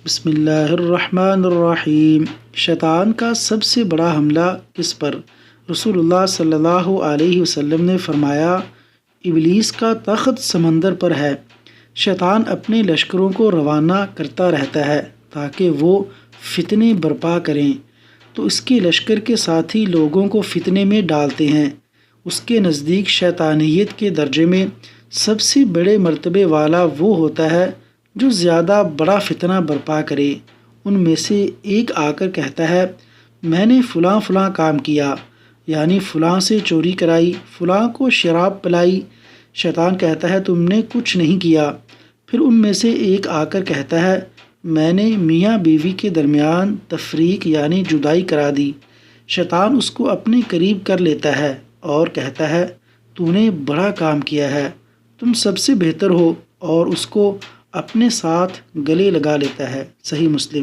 بسم اللہ الرحمن الرحیم۔ شیطان کا سب سے بڑا حملہ کس پر؟ رسول اللہ صلی اللہ علیہ وسلم نے فرمایا، ابلیس کا تخت سمندر پر ہے۔ شیطان اپنے لشکروں کو روانہ کرتا رہتا ہے تاکہ وہ فتنے برپا کریں، تو اس کے لشکر کے ساتھی لوگوں کو فتنے میں ڈالتے ہیں۔ اس کے نزدیک شیطانیت کے درجے میں سب سے بڑے مرتبے والا وہ ہوتا ہے جو زیادہ بڑا فتنہ برپا کرے۔ ان میں سے ایک آ کر کہتا ہے، میں نے فلاں فلاں کام کیا، یعنی فلاں سے چوری کرائی، فلاں کو شراب پلائی۔ شیطان کہتا ہے، تم نے کچھ نہیں کیا۔ پھر ان میں سے ایک آ کر کہتا ہے، میں نے میاں بیوی کے درمیان تفریق یعنی جدائی کرا دی۔ شیطان اس کو اپنے قریب کر لیتا ہے اور کہتا ہے، تو نے بڑا کام کیا ہے، تم سب سے بہتر ہو، اور اس کو اپنے ساتھ گلے لگا لیتا ہے۔ صحیح مسلم۔